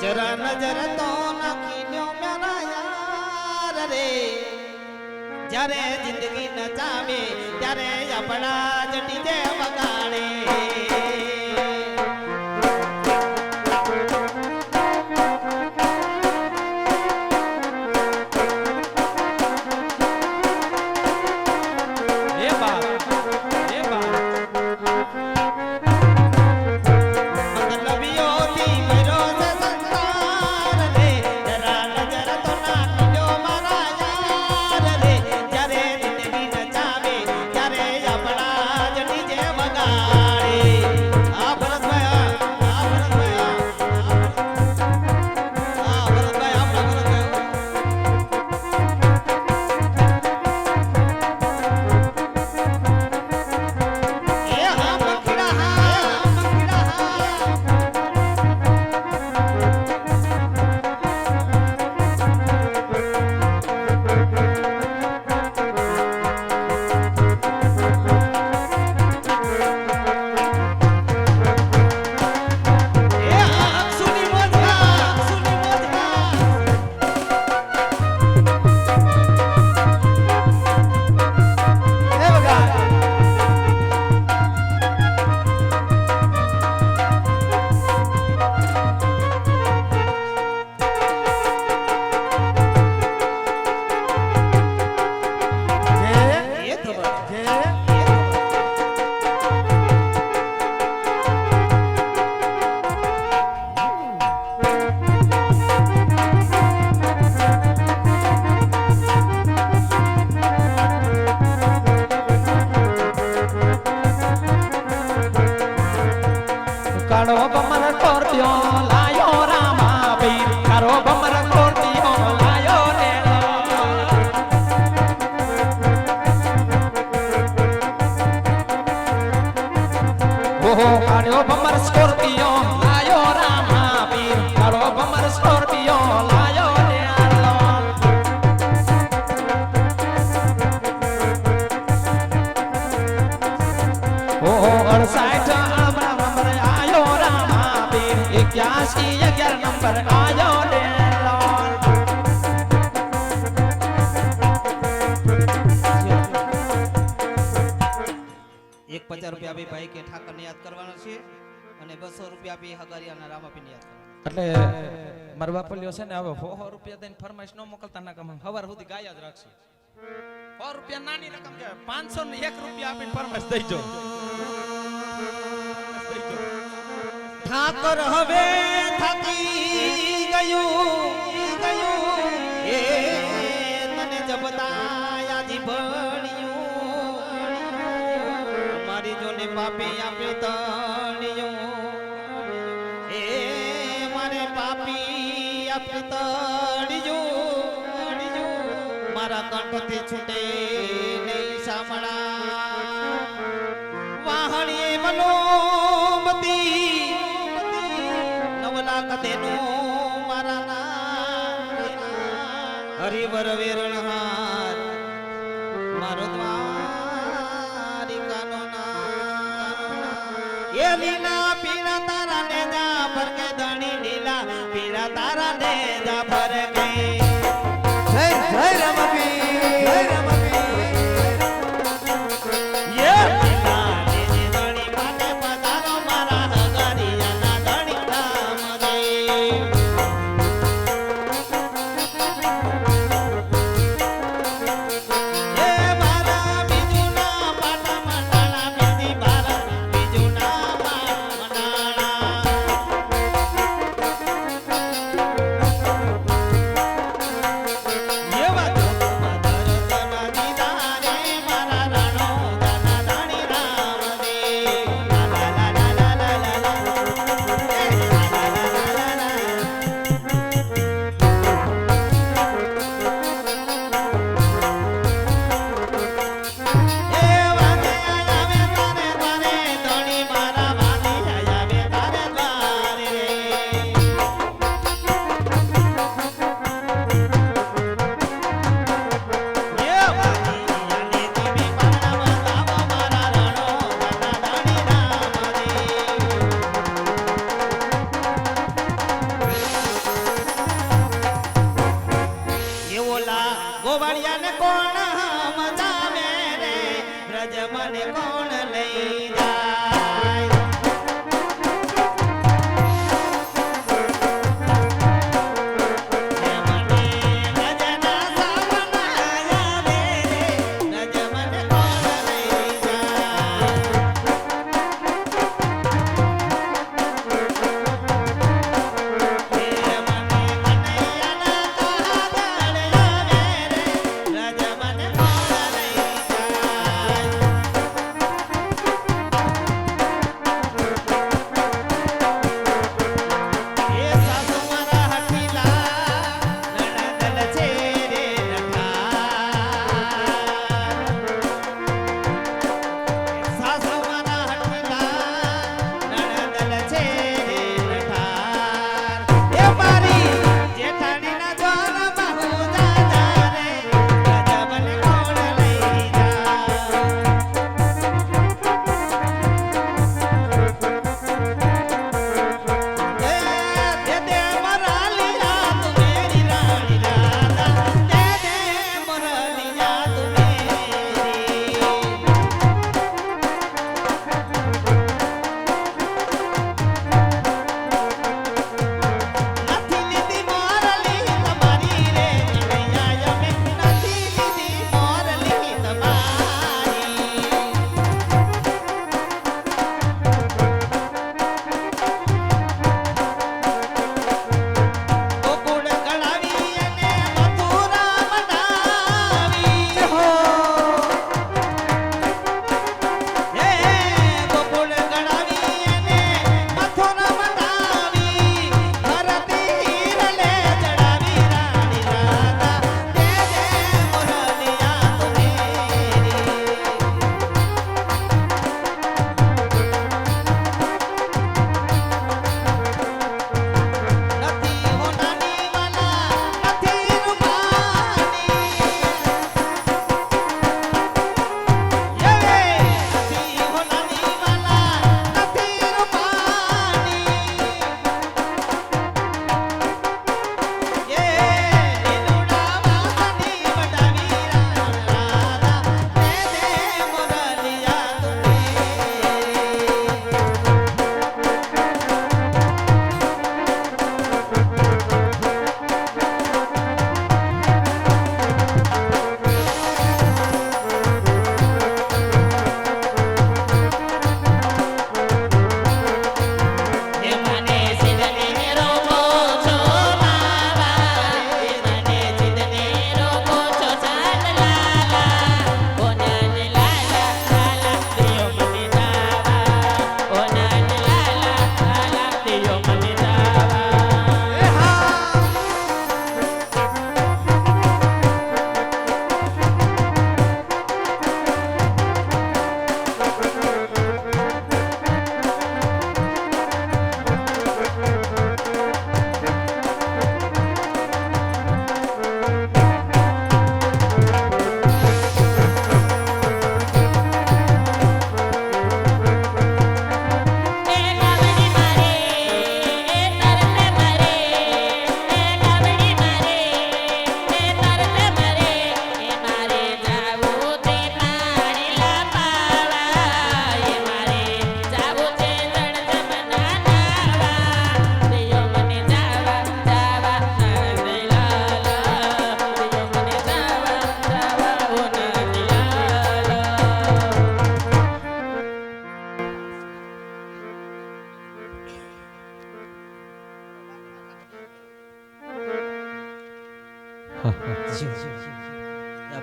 જરા નજર તો નાખી લ્યો મારા યાર રે જ્યારે જિંદગી નચાવે ત્યારે આપણા જટી જે વગાડે ₹50 આપી ભાઈ કે ઠાકરને યાદ કરવાનો છે અને ₹200 આપી હગારિયાના રામાપીને યાદ કરવાનો એટલે મારા બાપલ્યો છે ને હવે ₹100 દઈને ફરમાઈશ ન મોકલતા ના કમ સવાર સુધી ગાયા જ રાખશે ₹100 નાની રકમ કે ₹501 આપીને ફરમાઈશ દઈજો ઠાકર હવે થાકી ગયું એ તને જબતા ભણ્યું મારી જોને પાપી આપ્યો તણ્યું એ મારે પાપી આપ્યો તણ્યું મારા કંઠથી છૂટે નહીં સાંભળા વાહણીએ મનોમતી 9 લાખ દેનું મારા ના હરિવર વેરણ હાથ મારો દ્વારિકાનો ના એ લીલા પીળા તારા ને જા પર કે ધણી લીલા પીળા તારા ને જા પર કે જય જય રમપી જય રમપી ગોવાળિયાને કોણ મજાવે રે વ્રજ મને કોણ લઈ જાય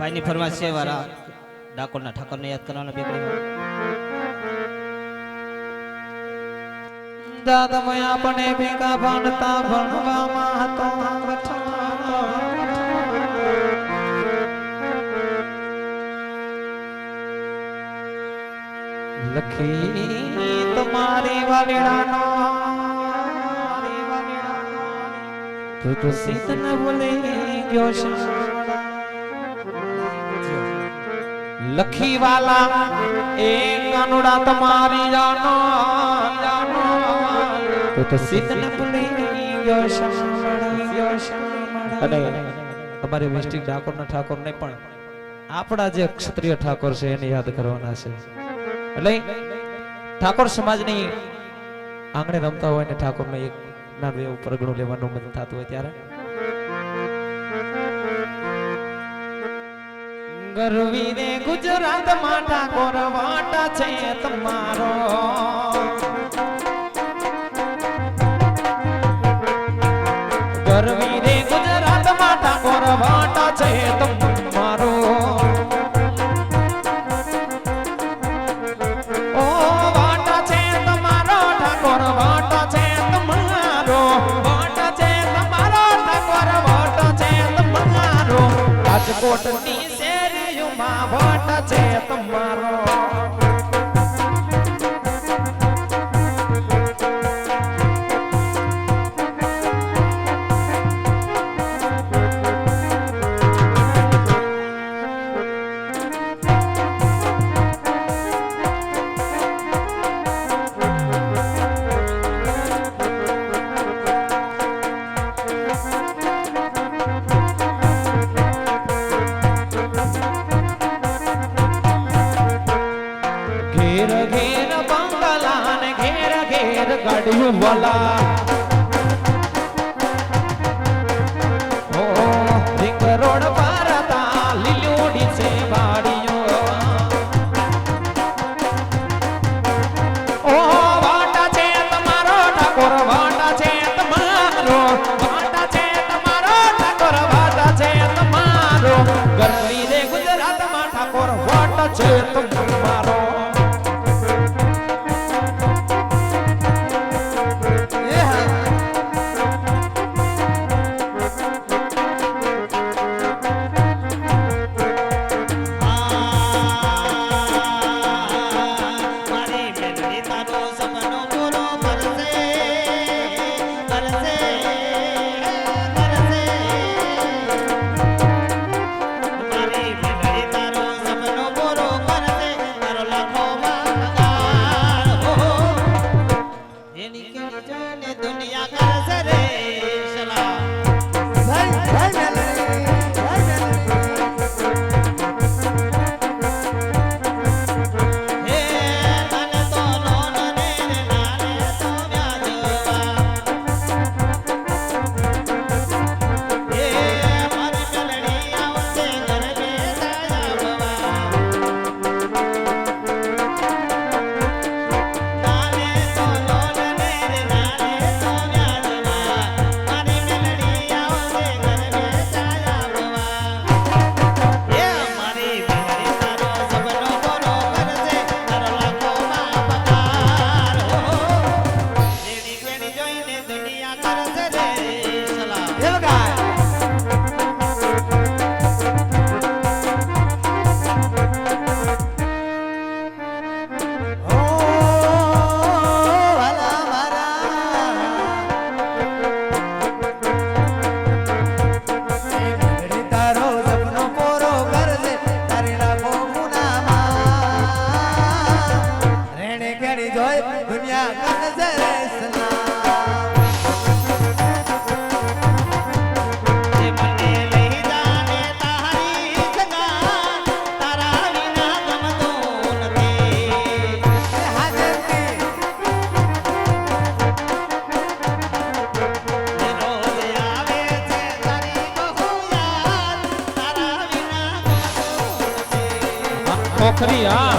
ભાઈની ફરમાશ છે વારા ડાકોરના ઠાકોરને યાદ કરવાના બેકડીમાં દાદમય આપણે ભેગા ભણતા ભણવામાં હતો લખી તમારી વાલીડાનો તું તો સીત ન ભૂલી ગયો છે લખી વાલા એ કાનુડા તમારી જાનો તું તો સીત ન ભૂલી ગયો છે અને તમારે વેસ્ટિંગ ઠાકોરના ઠાકોર નહીં પણ આપણા જે ક્ષત્રિય ઠાકોર છે એને યાદ કરવાના છે. એટલે ઠાકોર સમાજની આંગણે રમતા હોય ને ઠાકોરને એક નાનું એવું પરગણું લેવાનું મન થતું હોય ત્યારે ગરવી રે ગુજરાતમાં ઠાકોર વાટા છે તમારો. ગરવી રે ગુજરાતમાં ઠાકોર વાટા છે તમારો. ઓ વાટા છે તમારો ઠાકોર વાટા છે તમારો. વાટા છે તમારો ઠાકોર વાટા છે તમારો. રાજકોટની શેરીઓમાં વાટા છે તમારો. ઘેર ઘેર બંગલા ને ઘેર ઘેર ગાડીઓ વાલા. ઓ રિંગ રોડ પર તા લીલોડી છે વાડીઓ. ઓ વાટા છે તમારો ઠાકોર વાટા છે તમારો. વાટા છે તમારો ઠાકોર વાટા છે તમારો. ગરવી રે ગુજરાતમાં ઠાકોર વાટા છે તમારો. મારી મેલડી તારો સપનો પૂરો કરશે કરશે કરશે. મારી મેલડી તારો સપનો પૂરો કરશે. તારો લાખો પગાર હો. એની કેણી જોઈને દુનિયા કરશે રે સલામ. જય જય મેલડી જય મેલડી. હે તને તો લોન ને નાને તો વ્યાજવા. હે મારી મેલડી આવશે ઘરે બેસાડવા. નાને તો લોન ને નાને તો વ્યાજવા. મારી મેલડી આવશે ઘરે બેસાડવા. હે મારી મેલડી તારો સપનો પૂરો કરશે. તારો લાખોમાં પગાર હો. એની કેણી જોઈને દુનિયા કરશે રે સલામ. ઓ વાલા મારા તારો સપનો પૂરો કરશે. તારી લાખો ગુનામાં રેણે કેણી જોઈ દુનિયા કરશે રે સલામ. જે મને લઈ જાને તારી જગા. તારા વિના ગમતું નથી. હાજરથી રોજ આવે છે તારી બહુ યાદ. તારા વિના ગમતું નથી. ખોખરી હા